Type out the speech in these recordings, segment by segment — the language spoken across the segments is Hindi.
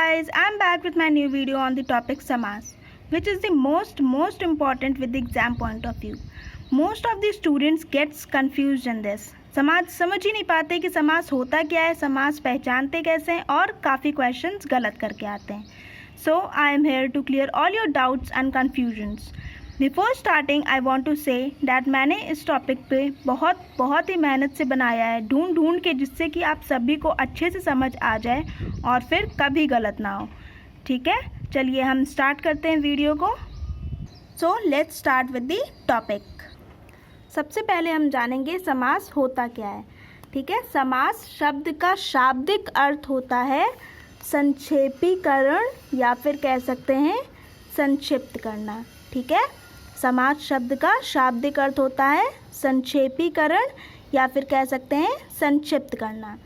guys, I'm back with my new video on the topic Samas, which is the most important with the exam point of view. Most of the students gets confused in this. समाज समझ ही नहीं पाते कि समास होता क्या है, समास पहचानते कैसे हैं और काफ़ी क्वेश्चंस गलत करके आते हैं. So I am here to clear all your doubts and confusions. Before starting I want to say that मैंने इस टॉपिक पे बहुत ही मेहनत से बनाया है, ढूंढ के, जिससे कि आप सभी को अच्छे से समझ आ जाए और फिर कभी गलत ना हो. ठीक है, चलिए हम स्टार्ट करते हैं वीडियो को. So let's start with the topic. सबसे पहले हम जानेंगे समास होता क्या है. ठीक है, समास शब्द का शाब्दिक अर्थ होता है संक्षेपीकरण या फिर कह सकते हैं संक्षिप्त करना. ठीक है, समास शब्द का शाब्दिक अर्थ होता है संक्षेपीकरण या फिर कह सकते हैं संक्षिप्त करना.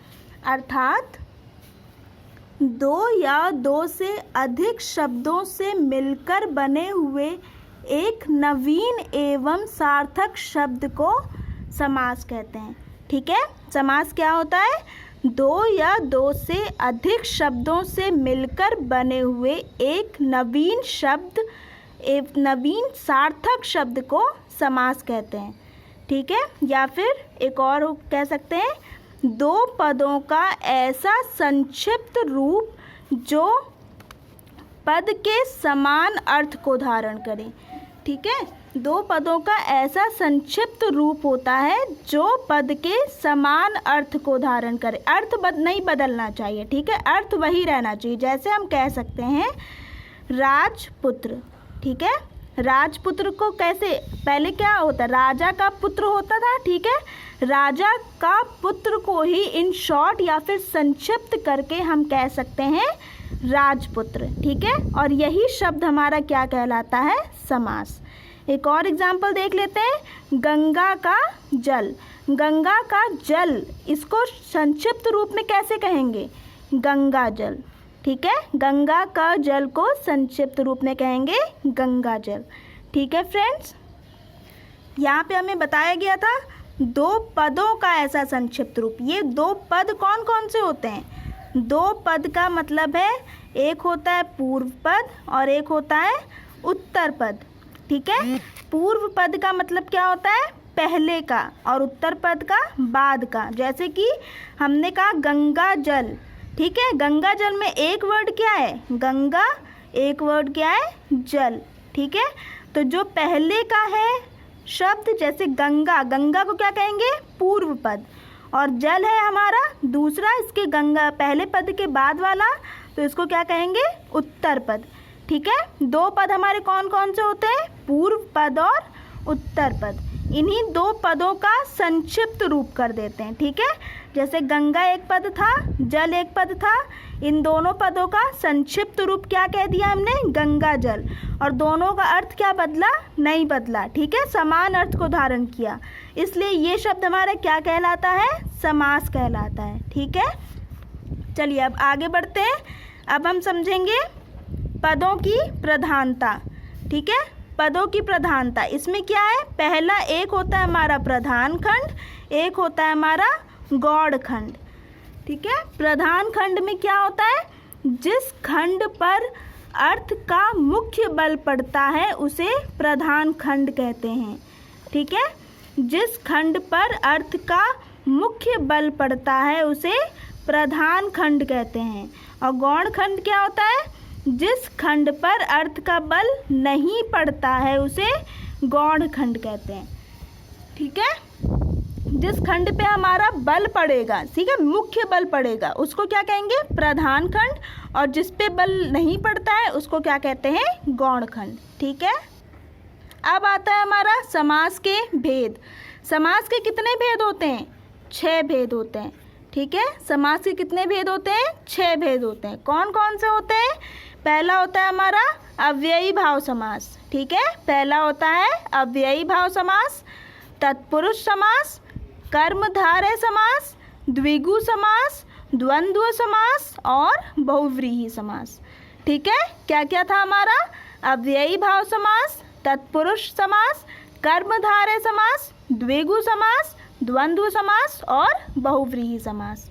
अर्थात दो या दो से अधिक शब्दों से मिलकर बने हुए एक नवीन एवं सार्थक शब्द को समास कहते हैं. ठीक है, समास क्या होता है? दो या दो से अधिक शब्दों से मिलकर बने हुए एक नवीन सार्थक शब्द को समास कहते हैं. ठीक है, या फिर एक और कह सकते हैं दो पदों का ऐसा संक्षिप्त रूप जो पद के समान अर्थ को धारण करे. ठीक है, दो पदों का ऐसा संक्षिप्त रूप होता है जो पद के समान अर्थ को धारण करे. अर्थ नहीं बदलना चाहिए. ठीक है, अर्थ वही रहना चाहिए. जैसे हम कह सकते हैं राजपुत्र. ठीक है, राजपुत्र को कैसे, पहले क्या होता, राजा का पुत्र होता था. ठीक है, राजा का पुत्र को ही इन शॉर्ट या फिर संक्षिप्त करके हम कह सकते हैं राजपुत्र. ठीक है, और यही शब्द हमारा क्या कहलाता है? समास. एक और एग्जाम्पल देख लेते हैं. गंगा का जल. गंगा का जल, इसको संक्षिप्त रूप में कैसे कहेंगे? गंगा जल. ठीक है, गंगा का जल को संक्षिप्त रूप में कहेंगे गंगा जल. ठीक है फ्रेंड्स, यहाँ पे हमें बताया गया था दो पदों का ऐसा संक्षिप्त रूप. ये दो पद कौन कौन से होते हैं? दो पद का मतलब है एक होता है पूर्व पद और एक होता है उत्तर पद. ठीक है, पूर्व पद का मतलब क्या होता है? पहले का, और उत्तर पद का बाद का. जैसे कि हमने कहा गंगा जल. ठीक है, गंगा जल में एक वर्ड क्या है? गंगा. एक वर्ड क्या है? जल. ठीक है, तो जो पहले का है शब्द, जैसे गंगा, गंगा को क्या कहेंगे? पूर्व पद. और जल है हमारा दूसरा, इसके गंगा पहले पद के बाद वाला, तो इसको क्या कहेंगे? उत्तर पद. ठीक है, दो पद हमारे कौन कौन से होते हैं? पूर्व पद और उत्तर पद. इन्हीं दो पदों का संक्षिप्त रूप कर देते हैं. ठीक है, जैसे गंगा एक पद था, जल एक पद था, इन दोनों पदों का संक्षिप्त रूप क्या कह दिया हमने? गंगा जल. और दोनों का अर्थ क्या बदला? नहीं बदला. ठीक है, समान अर्थ को धारण किया. इसलिए ये शब्द हमारा क्या कहलाता है? समास कहलाता है. ठीक है, चलिए अब आगे बढ़ते हैं. अब हम समझेंगे पदों की प्रधानता. ठीक है, पदों की प्रधानता इसमें क्या है? पहला एक होता है हमारा प्रधान खंड, एक होता है हमारा गौड़ खंड. ठीक है, प्रधान खंड में क्या होता है? जिस खंड पर अर्थ का मुख्य बल पड़ता है उसे प्रधान खंड कहते हैं. ठीक है, जिस खंड पर अर्थ का मुख्य बल पड़ता है उसे प्रधान खंड कहते हैं. और गौड़ खंड क्या होता है? जिस खंड पर अर्थ का बल नहीं पड़ता है उसे गौड़ खंड कहते हैं. ठीक है, जिस खंड पे हमारा बल पड़ेगा, ठीक है, मुख्य बल पड़ेगा, उसको क्या कहेंगे? प्रधान खंड. और जिस पे बल नहीं पड़ता है उसको क्या कहते हैं? गौड़ खंड. ठीक है, अब आता है हमारा समास के भेद. समास के कितने भेद होते हैं? 6 भेद होते हैं. ठीक है, समास के कितने भेद होते हैं? 6 भेद होते हैं. कौन कौन से होते हैं? पहला होता है हमारा अव्ययी भाव समास. ठीक है, पहला होता है अव्ययी भाव समास, तत्पुरुष समास, कर्मधारय समास, द्विगु समास, द्वंद्व समास और बहुव्रीहि समास. ठीक है, क्या क्या था हमारा? अव्ययी भाव समास, तत्पुरुष समास, कर्मधारय समास, द्विगु समास, द्वंद्व समास और बहुव्रीहि समास.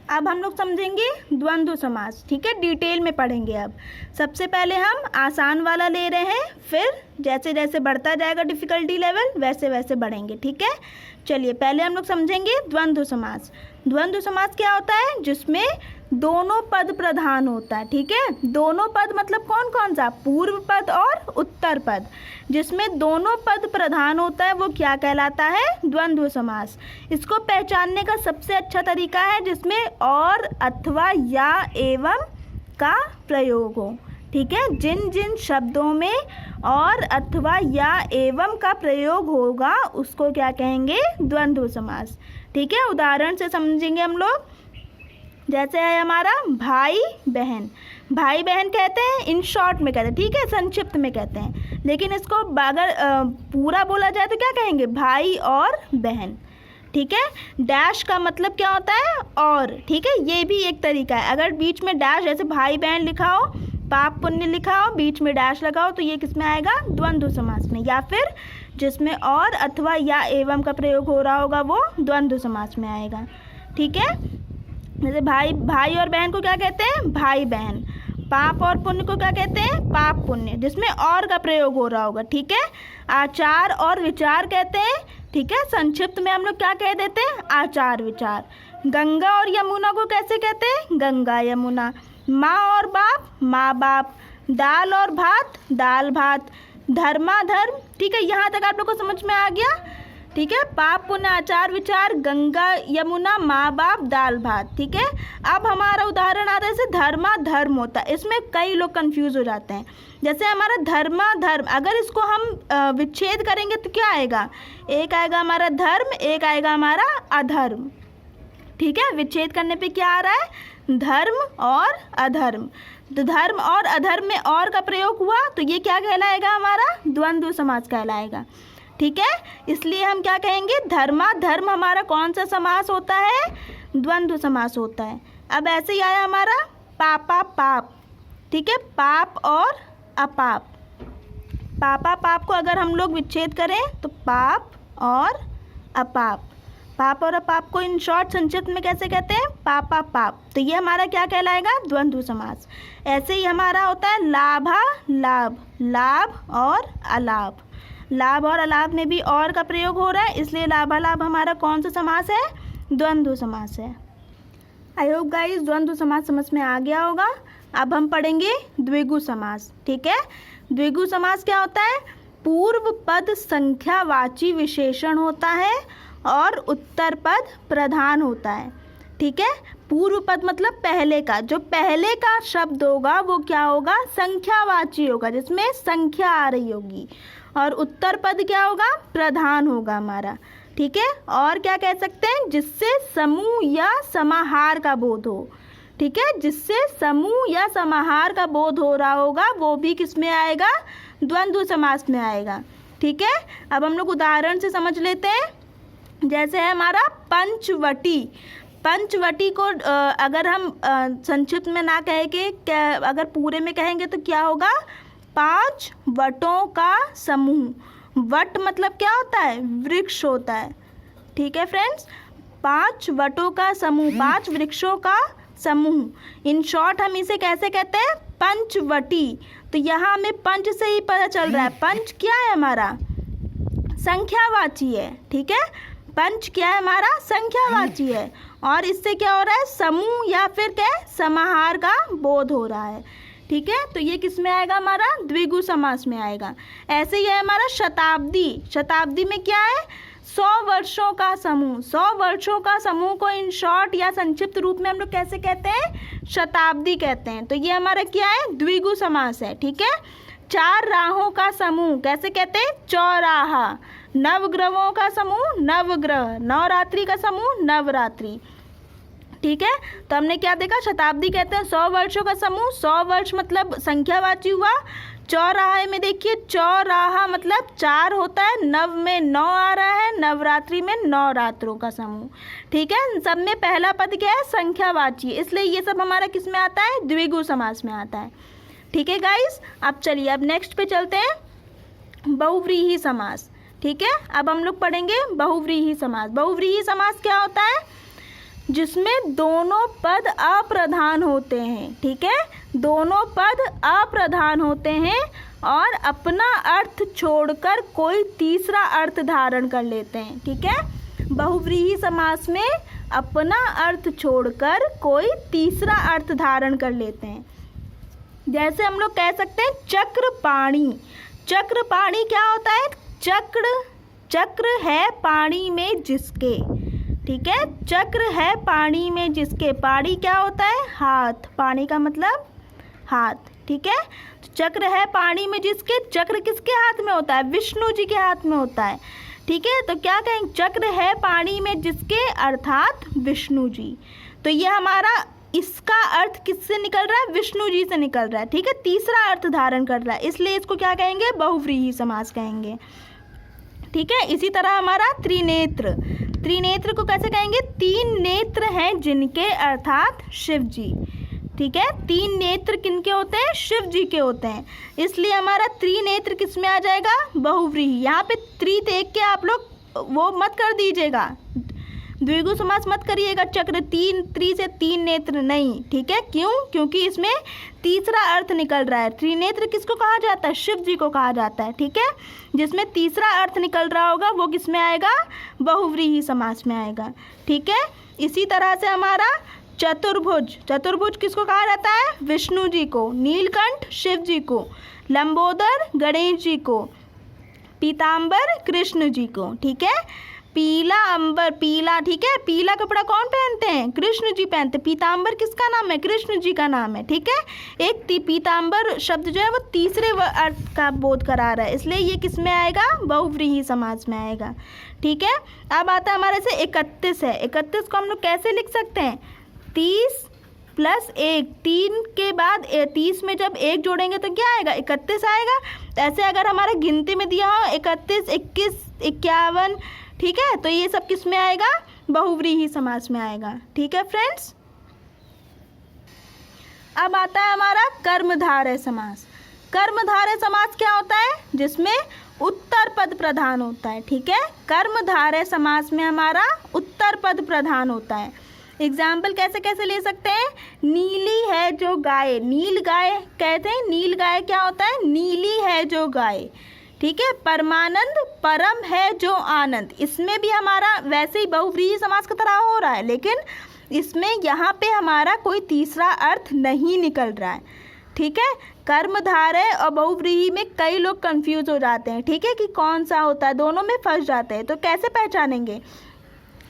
अब हम लोग समझेंगे द्वंद्व समास, ठीक है, डिटेल में पढ़ेंगे। अब सबसे पहले हम आसान वाला ले रहे हैं, फिर जैसे जैसे बढ़ता जाएगा डिफ़िकल्टी लेवल वैसे वैसे बढ़ेंगे, ठीक है। चलिए पहले हम लोग समझेंगे द्वंद्व समास। द्वंद्व समास क्या होता है? जिसमें दोनों पद प्रधान होता है, ठीक है। दोनों पद मतलब कौन कौन सा? पूर्व पद और उत्तर पद। जिसमें दोनों पद प्रधान होता है वो क्या कहलाता है? द्वंद्व समास। इसको पहचानने का सबसे अच्छा तरीका है जिसमें और, अथवा, या, एवं का प्रयोग हो, ठीक है। जिन जिन शब्दों में और, अथवा, या, एवं का प्रयोग होगा उसको क्या कहेंगे? द्वंद्व समास, ठीक है। उदाहरण से समझेंगे हम लोग। जैसे है हमारा भाई बहन। भाई बहन कहते हैं, इन शॉर्ट में कहते हैं, ठीक है, संक्षिप्त में कहते हैं। लेकिन इसको अगर पूरा बोला जाए तो क्या कहेंगे? भाई और बहन, ठीक है। डैश का मतलब क्या होता है? और, ठीक है, ये भी एक तरीका है। अगर बीच में डैश, जैसे भाई बहन लिखा हो, पाप पुण्य लिखा हो, बीच में डैश लगाओ, तो ये किस में आएगा? द्वंद्व समास में। या फिर जिसमें और, अथवा, या, एवं का प्रयोग हो रहा होगा वो द्वंद्व समास में आएगा, ठीक है। जैसे भाई और बहन को क्या कहते हैं? भाई बहन। पाप और पुण्य को क्या कहते हैं? पाप पुण्य, जिसमें और का प्रयोग हो रहा होगा, ठीक है। आचार और विचार कहते हैं, ठीक है। संक्षिप्त में हम लोग क्या कह देते हैं? आचार विचार। गंगा और यमुना को कैसे कहते हैं? गंगा यमुना। माँ और बाप, माँ बाप। दाल और भात, दाल भात। धर्माधर्म, ठीक है। यहाँ तक आप लोग को समझ में आ गया, ठीक है। पाप पुण्य आचार विचार, गंगा यमुना, माँ बाप, दाल भात, ठीक है। अब हमारा उदाहरण आता है जैसे धर्माधर्म होता है। इसमें कई लोग कंफ्यूज हो जाते हैं। जैसे हमारा धर्माधर्म, अगर इसको हम विच्छेद करेंगे तो क्या आएगा? एक आएगा हमारा धर्म, एक आएगा हमारा अधर्म, ठीक है। विच्छेद करने पे क्या आ रहा है? धर्म और अधर्म। तो धर्म और अधर्म में और का प्रयोग हुआ तो ये क्या कहलाएगा? हमारा द्वंद्व समास कहलाएगा, ठीक है। इसलिए हम क्या कहेंगे? धर्माधर्म हमारा कौन सा समास होता है? द्वंद्व समास होता है। अब ऐसे ही आया हमारा पापा पाप, ठीक है। पाप और अपाप। पापा पाप को अगर हम लोग विच्छेद करें तो पाप और अपाप। पाप और अपाप को इन शॉर्ट संक्षिप्त में कैसे कहते हैं? पापा पाप। तो ये हमारा क्या कहलाएगा? द्वंद्व समास। ऐसे ही हमारा होता है लाभा लाभ, लाभ और अलाभ। लाभ और अलाभ में भी और का प्रयोग हो रहा है, इसलिए लाभालाभ हमारा कौन सा समास है? द्वंद्व समास है। आई होप गाइस द्वंद्व समास समझ में आ गया होगा। अब हम पढ़ेंगे द्विगु समास, ठीक है। द्विगु समास क्या होता है? पूर्व पद संख्यावाची विशेषण होता है और उत्तर पद प्रधान होता है, ठीक है। पूर्व पद मतलब पहले का, जो पहले का शब्द होगा वो क्या होगा? संख्यावाची होगा, जिसमें संख्या आ रही होगी। और उत्तर पद क्या होगा? प्रधान होगा हमारा, ठीक है। और क्या कह सकते हैं? जिससे समूह या समाहार का बोध हो, ठीक है। जिससे समूह या समाहार का बोध हो रहा होगा वो भी किस में आएगा? द्वंद्व समास में आएगा, ठीक है। अब हम लोग उदाहरण से समझ लेते हैं। जैसे है हमारा पंचवटी। पंचवटी को अगर हम संक्षिप्त में ना कहे के अगर पूरे में कहेंगे तो क्या होगा? 5 वटों का समूह। वट मतलब क्या होता है? वृक्ष होता है, ठीक है फ्रेंड्स। 5 वटों का समूह, 5 वृक्षों का समूह। इन शॉर्ट हम इसे कैसे कहते हैं? पंचवटी। तो यहाँ हमें पंच से ही पता चल रहा है, पंच क्या है हमारा? संख्यावाची है, ठीक है। पंच क्या है हमारा? संख्यावाची है। और इससे क्या हो रहा है? समूह या फिर क्या है? समाहार का बोध हो रहा है, ठीक है। तो ये किस में आएगा? हमारा द्विगु समास में आएगा। ऐसे ही है हमारा शताब्दी। शताब्दी में क्या है? 100 वर्षों का समूह। 100 वर्षों का समूह को इन शॉर्ट या संक्षिप्त रूप में हम लोग कैसे कहते हैं? शताब्दी कहते हैं। तो ये हमारा क्या है? द्विगु समास है, ठीक है। 4 राहों का समूह कैसे कहते हैं? चौराहा। नवग्रहों का समूह नवग्रह। नवरात्रि का समूह नवरात्रि, ठीक है। तो हमने क्या देखा? शताब्दी कहते हैं 100 वर्षों का समूह। 100 वर्ष मतलब संख्यावाची हुआ। चौराहे में देखिए, चौराहा मतलब 4 होता है, नव में 9 आ रहा है, नवरात्रि में 9 रात्रों का समूह, ठीक है। सब में पहला पद क्या है? संख्यावाची, इसलिए ये सब हमारा किस में आता है? द्विगु समास में आता है, ठीक है गाइस। अब चलिए अब नेक्स्ट पे चलते हैं, बहुव्रीहि समास, ठीक है। अब हम लोग पढ़ेंगे बहुव्रीहि समास। बहुव्रीहि समास क्या होता है? जिसमें दोनों पद अप्रधान होते हैं। ठीक है, दोनों पद अप्रधान होते हैं और अपना अर्थ छोड़कर कोई तीसरा अर्थ धारण कर लेते हैं। ठीक है, बहुव्रीहि समास में अपना अर्थ छोड़कर कोई तीसरा अर्थ धारण कर लेते हैं। जैसे हम लोग कह सकते हैं चक्रपाणी। चक्रपाणी क्या होता है? चक्र है पानी में जिसके। ठीक है, चक्र है पानी में जिसके। पानी क्या होता है? हाथ। पानी का मतलब हाथ। ठीक है, तो चक्र है पानी में जिसके। चक्र किसके हाथ में होता है? विष्णु जी के हाथ में होता है। ठीक है, तो क्या कहेंगे? चक्र है पानी में जिसके अर्थात विष्णु जी। तो ये हमारा इसका अर्थ किससे निकल रहा है? विष्णु जी से निकल रहा है। ठीक है, तीसरा अर्थ धारण कर रहा है, इसलिए इसको क्या कहेंगे? बहुव्रीहि समास कहेंगे। ठीक है, इसी तरह हमारा त्रिनेत्र। त्रिनेत्र को कैसे कहेंगे? तीन नेत्र हैं जिनके अर्थात शिव जी। ठीक है, तीन नेत्र किनके होते हैं? शिव जी के होते हैं, इसलिए हमारा त्रिनेत्र किस में आ जाएगा? बहुव्रीहि। यहाँ पे त्रि देख के आप लोग वो मत कर दीजिएगा, द्विगु समास मत करिएगा। चक्र तीन, त्रि से तीन नेत्र नहीं। ठीक है, क्यों? क्योंकि इसमें तीसरा अर्थ निकल रहा है। त्रिनेत्र किसको कहा जाता है? शिव जी को कहा जाता है। ठीक है, जिसमें तीसरा अर्थ निकल रहा होगा वो किस में आएगा? बहुव्रीहि समास में आएगा। ठीक है, इसी तरह से हमारा चतुर्भुज। चतुर्भुज किसको कहा जाता है? विष्णु जी को। नीलकंठ शिव जी को। लंबोदर गणेश जी को। पीताम्बर कृष्ण जी को। ठीक है, पीला अंबर, पीला। ठीक है, पीला कपड़ा कौन पहनते हैं? कृष्ण जी पहनते। पीताम्बर किसका नाम है? कृष्ण जी का नाम है। ठीक है, एक पीताम्बर शब्द जो है वो तीसरे अर्थ का बोध करा रहा है, इसलिए ये किस में आएगा? बहुव्रीहि समास में आएगा। ठीक है, अब आता है हमारे से 31 है। 31 को हम लोग कैसे लिख सकते हैं? 30 + 1। 3 के बाद 30 में जब 1 जोड़ेंगे तो क्या आएगा? 31 आएगा। ऐसे अगर हमारे गिनती में दिया हो 31, 21, 51, ठीक है, तो ये सब किस में आएगा? बहुव्रीहि समास में आएगा। ठीक है फ्रेंड्स, अब आता है हमारा कर्मधारय समास। कर्मधारय समास क्या होता है? जिसमें उत्तर पद प्रधान होता है। ठीक है, कर्मधारय समास में हमारा उत्तर पद प्रधान होता है। एग्जाम्पल कैसे कैसे ले सकते हैं? नीली है जो गाय। नील गाय कहते हैं। नील गाय क्या होता है? नीली है जो गाय। ठीक है, परमानंद, परम है जो आनंद। इसमें भी हमारा वैसे ही बहुव्रीहि समास की तरह हो रहा है, लेकिन इसमें यहाँ पे हमारा कोई तीसरा अर्थ नहीं निकल रहा है। ठीक है, कर्मधारय और बहुव्रीहि में कई लोग कंफ्यूज हो जाते हैं। ठीक है, कि कौन सा होता है, दोनों में फंस जाते हैं। तो कैसे पहचानेंगे?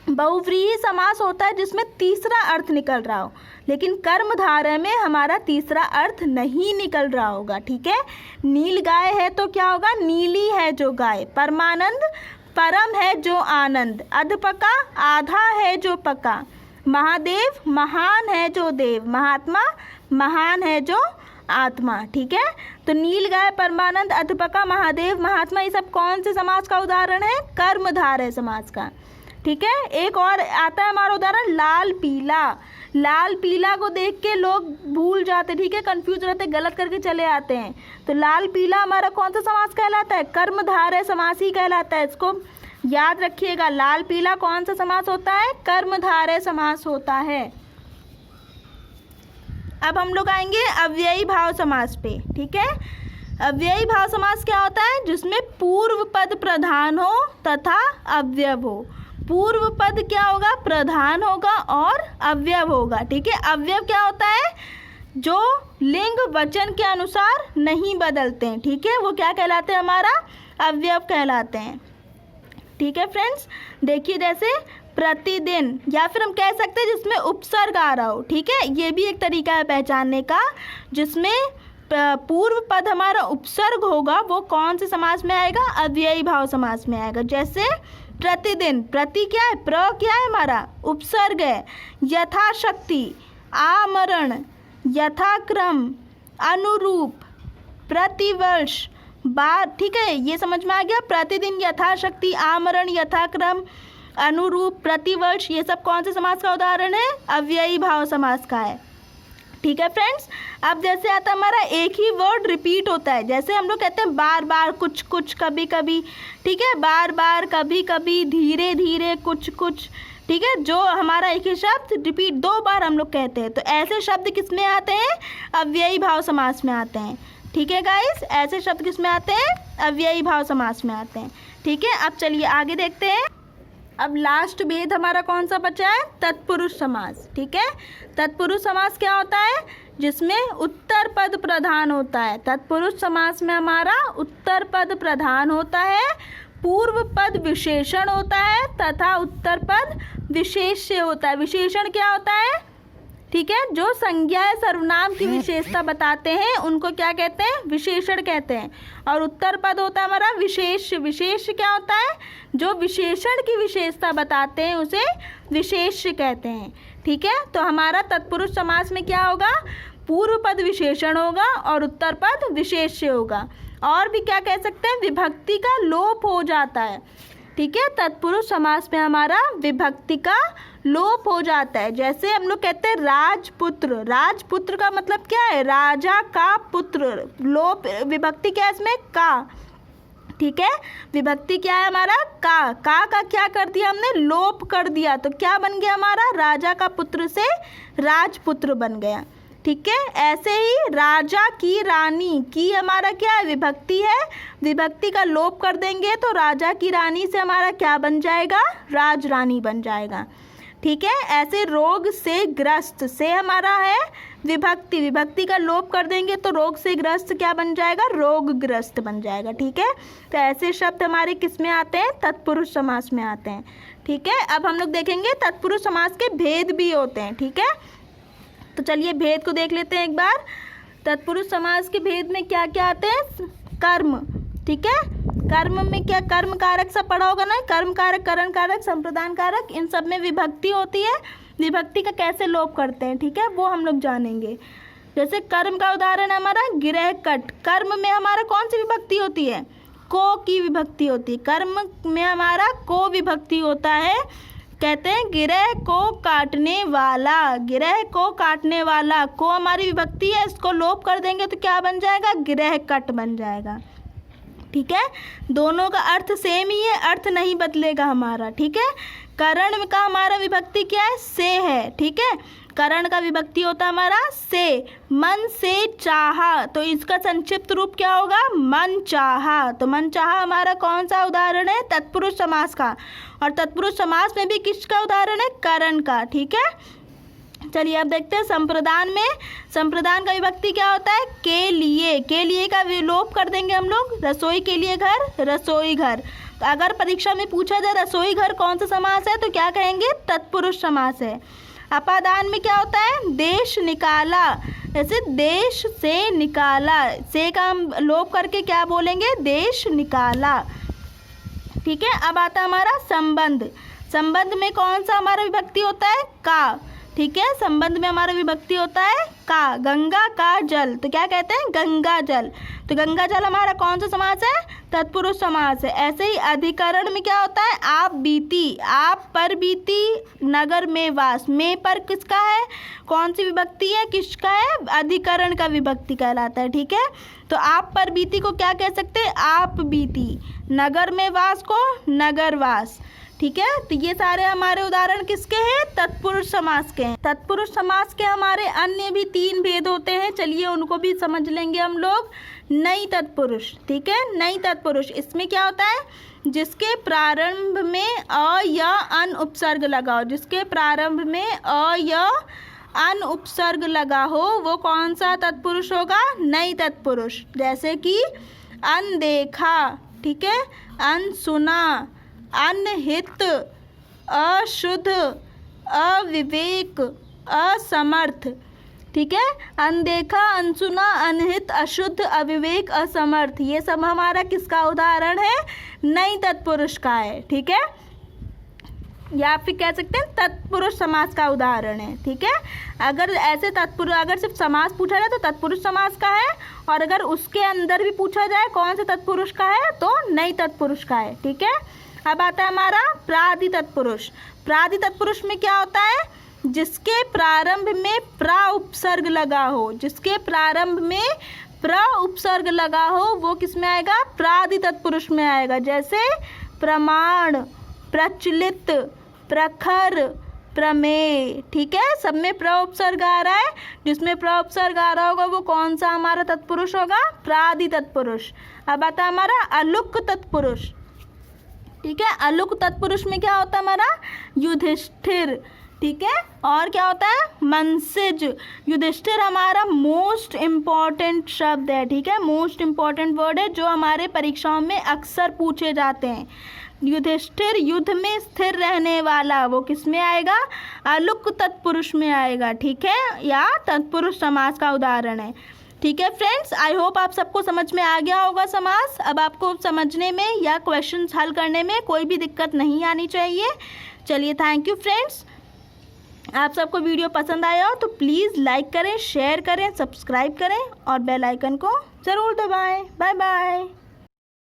बहुव्रीहि समास होता है जिसमें तीसरा अर्थ निकल रहा हो, लेकिन कर्मधारय में हमारा तीसरा अर्थ नहीं निकल रहा होगा। ठीक है, नील गाय है तो क्या होगा? नीली है जो गाय। परमानंद, परम है जो आनंद। अधपका, आधा है जो पका। महादेव, महान है जो देव। महात्मा, महान है जो आत्मा। ठीक है, तो नील गाय, परमानंद, अधपका, महादेव, महात्मा, ये सब कौन से समास का उदाहरण है? कर्मधारय समास का। ठीक है, एक और आता है हमारा उदाहरण लाल पीला। लाल पीला को देख के लोग भूल जाते, ठीक है, कंफ्यूज रहते, गलत करके चले आते हैं। तो लाल पीला हमारा कौन सा समास कहलाता है? कर्मधारय समास ही कहलाता है। इसको याद रखिएगा, लाल पीला कौन सा समास होता है? कर्मधारय समास होता है। अब हम लोग आएंगे अव्ययी भाव समास पे। ठीक है, अव्ययी भाव समास क्या होता है? जिसमें पूर्व पद प्रधान हो तथा अव्यव हो। पूर्व पद क्या होगा? प्रधान होगा और अव्यव होगा। ठीक है, अव्यव क्या होता है? जो लिंग वचन के अनुसार नहीं बदलते हैं। ठीक है, वो क्या कहलाते हैं? हमारा अव्यव कहलाते हैं। ठीक है फ्रेंड्स, देखिए जैसे प्रतिदिन, या फिर हम कह सकते हैं जिसमें उपसर्ग आ रहा हो। ठीक है, ये भी एक तरीका है पहचानने का। जिसमें पूर्व पद हमारा उपसर्ग होगा वो कौन से समास में आएगा? अव्ययी भाव समास में आएगा। जैसे प्रतिदिन, प्रति क्या है? प्र क्या है हमारा? उपसर्ग है। यथाशक्ति, आमरण, यथाक्रम, अनुरूप, प्रतिवर्ष, बार। ठीक है, ये समझ में आ गया। प्रतिदिन, यथाशक्ति, आमरण, यथाक्रम, अनुरूप, प्रतिवर्ष, ये सब कौन से समास का उदाहरण है? अव्ययी भाव समास का है। ठीक है फ्रेंड्स, अब जैसे आता है हमारा एक ही वर्ड रिपीट होता है। जैसे हम लोग कहते हैं बार बार, कुछ कुछ, कभी कभी। ठीक है, बार बार, कभी कभी, धीरे धीरे, कुछ कुछ। ठीक है, जो हमारा एक ही शब्द रिपीट 2 बार हम लोग कहते हैं, तो ऐसे शब्द किस में आते हैं? अव्ययी भाव समास में आते हैं। ठीक है गाइस, ऐसे शब्द किस में आते हैं? अव्ययी भाव समास में आते हैं। ठीक है, अब चलिए आगे देखते हैं। अब लास्ट भेद हमारा कौन सा बचा है? तत्पुरुष समास। ठीक है, तत्पुरुष समास क्या होता है? जिसमें उत्तर पद प्रधान होता है। तत्पुरुष समास में हमारा उत्तर पद प्रधान होता है, पूर्व पद विशेषण होता है तथा उत्तर पद विशेष्य होता है। विशेषण क्या होता है? ठीक है, जो संज्ञा या सर्वनाम की विशेषता बताते हैं उनको क्या कहते हैं? विशेषण कहते हैं। और उत्तर पद होता है हमारा विशेष्य। विशेष्य क्या होता है? जो विशेषण की विशेषता बताते हैं उसे विशेष्य कहते हैं। ठीक है, तो हमारा तत्पुरुष समास में क्या होगा? पूर्व पद विशेषण होगा और उत्तर पद विशेष्य होगा। और भी क्या कह सकते हैं? विभक्ति का लोप हो जाता है। ठीक है, तत्पुरुष समास में हमारा विभक्ति का लोप हो जाता है। जैसे हम लोग कहते हैं राजपुत्र। राजपुत्र का मतलब क्या है? राजा का पुत्र। लोप विभक्ति क्या है इसमें? का। ठीक है, विभक्ति क्या है हमारा? का क्या कर दिया हमने? लोप कर दिया। तो क्या बन गया हमारा? राजा का पुत्र से राजपुत्र बन गया। ठीक है, ऐसे ही राजा की रानी, की हमारा क्या है? विभक्ति है। विभक्ति का लोप कर देंगे तो राजा की रानी से हमारा क्या बन जाएगा? राज रानी बन जाएगा। ठीक है, ऐसे रोग से ग्रस्त, से हमारा है विभक्ति, विभक्ति का लोप कर देंगे तो रोग से ग्रस्त क्या बन जाएगा? रोगग्रस्त बन जाएगा। ठीक है, तो ऐसे शब्द हमारे किस में आते हैं? तत्पुरुष समास में आते हैं। ठीक है, अब हम लोग देखेंगे तत्पुरुष समास के भेद भी होते हैं। ठीक है, तो चलिए भेद को देख लेते हैं एक बार। तत्पुरुष समास के भेद में क्या क्या आते हैं? कर्म। ठीक है, कर्म में क्या? कर्म कारक सब पढ़ा होगा ना? कर्म कारक, करण कारक, संप्रदान कारक, इन सब में विभक्ति होती है। विभक्ति का कैसे लोप करते हैं, ठीक है, वो हम लोग जानेंगे। जैसे कर्म का उदाहरण है हमारा गिरह कट। कर्म में हमारा कौन सी विभक्ति होती है? को की विभक्ति होती है। कर्म में हमारा को विभक्ति होता है। कहते हैं गिरह को काटने वाला। गिरह को काटने वाला, को हमारी विभक्ति है, इसको लोप कर देंगे तो क्या बन जाएगा? गिरह कट बन जाएगा। ठीक है, दोनों का अर्थ सेम ही है, अर्थ नहीं बदलेगा हमारा। ठीक है, करण का हमारा विभक्ति क्या है? से है। ठीक है, करण का विभक्ति होता है हमारा से। मन से चाहा, तो इसका संक्षिप्त रूप क्या होगा? मन चाहा। तो मन चाहा हमारा कौन सा उदाहरण है? तत्पुरुष समास का। और तत्पुरुष समास में भी किसका उदाहरण है? करण का। ठीक है, चलिए अब देखते हैं संप्रदान में। संप्रदान का विभक्ति क्या होता है? के लिए। के लिए का विलोप कर देंगे हम लोग। रसोई के लिए घर, रसोई घर। तो अगर परीक्षा में पूछा जाए रसोई घर कौन सा समास है तो क्या कहेंगे? तत्पुरुष समास है। अपादान में क्या होता है? देश निकाला। जैसे देश से निकाला, से का हम लोप करके क्या बोलेंगे? देश निकाला। ठीक है, अब आता है हमारा संबंध। संबंध में कौन सा हमारा विभक्ति होता है? का। ठीक है, संबंध में हमारा विभक्ति होता है का। गंगा का जल, तो क्या कहते हैं? गंगा जल। तो गंगा जल हमारा कौन सा समास है? तत्पुरुष समास है। ऐसे ही अधिकरण में क्या होता है? आप बीती। आप पर बीती, नगर में वास। में पर किसका है? कौन सी विभक्ति है? किसका है? अधिकरण का विभक्ति कहलाता है। ठीक है, तो आप पर बीती को क्या कह सकते हैं? आप बीती। नगर में वास को नगरवास। ठीक है, तो ये सारे हमारे उदाहरण किसके हैं? तत्पुरुष समास के हैं। तत्पुरुष समास के हमारे अन्य भी 3 भेद होते हैं, चलिए उनको भी समझ लेंगे हम लोग। नई तत्पुरुष। ठीक है, नई तत्पुरुष, इसमें क्या होता है? जिसके प्रारंभ में अ या अन उपसर्ग लगा हो। जिसके प्रारंभ में अ या अन उपसर्ग लगा हो वो कौन सा तत्पुरुष होगा? नई तत्पुरुष। जैसे कि अनदेखा, ठीक है, अनसुना, अनहित, अशुद्ध, अविवेक, असमर्थ। ठीक है, अनदेखा, अनसुना, अनहित, अशुद्ध, अविवेक, असमर्थ, ये सब हमारा किसका उदाहरण है? नई तत्पुरुष का है। ठीक है, या फिर कह सकते हैं तत्पुरुष समास का उदाहरण है। ठीक है, अगर ऐसे तत्पुरुष, अगर सिर्फ समास पूछा जाए तो तत्पुरुष समास का है, और अगर उसके अंदर भी पूछा जाए कौन से तत्पुरुष का है तो नई तत्पुरुष का है। ठीक है, अब आता है हमारा प्रादि तत्पुरुष। प्रादि तत्पुरुष में क्या होता है? जिसके प्रारंभ में प्रा उपसर्ग लगा हो। जिसके प्रारंभ में प्रा उपसर्ग लगा हो वो किस में आएगा? प्रादि तत्पुरुष में आएगा। जैसे प्रमाण, प्रचलित, प्रखर, प्रमेय। ठीक है, सब में प्र उपसर्ग आ रहा है, जिसमें प्र उपसर्ग आ रहा होगा वो कौन सा हमारा तत्पुरुष होगा? प्रादि तत्पुरुष। अब आता है हमारा अलुक तत्पुरुष। ठीक है, अलुक तत्पुरुष में क्या होता है हमारा? युधिष्ठिर। ठीक है, और क्या होता है? मनसिज। युधिष्ठिर हमारा मोस्ट इम्पॉर्टेंट शब्द है। ठीक है, मोस्ट इम्पॉर्टेंट वर्ड है जो हमारे परीक्षाओं में अक्सर पूछे जाते हैं। युधिष्ठिर युद्ध में स्थिर रहने वाला, वो किस में आएगा? अलुक तत्पुरुष में आएगा। ठीक है, या तत्पुरुष समास का उदाहरण है। ठीक है फ्रेंड्स, आई होप आप सबको समझ में आ गया होगा समास। अब आपको समझने में या क्वेश्चंस हल करने में कोई भी दिक्कत नहीं आनी चाहिए। चलिए, थैंक यू फ्रेंड्स। आप सबको वीडियो पसंद आया हो तो प्लीज़ लाइक करें, शेयर करें, सब्सक्राइब करें और बेल आइकन को ज़रूर दबाएं। Bye bye.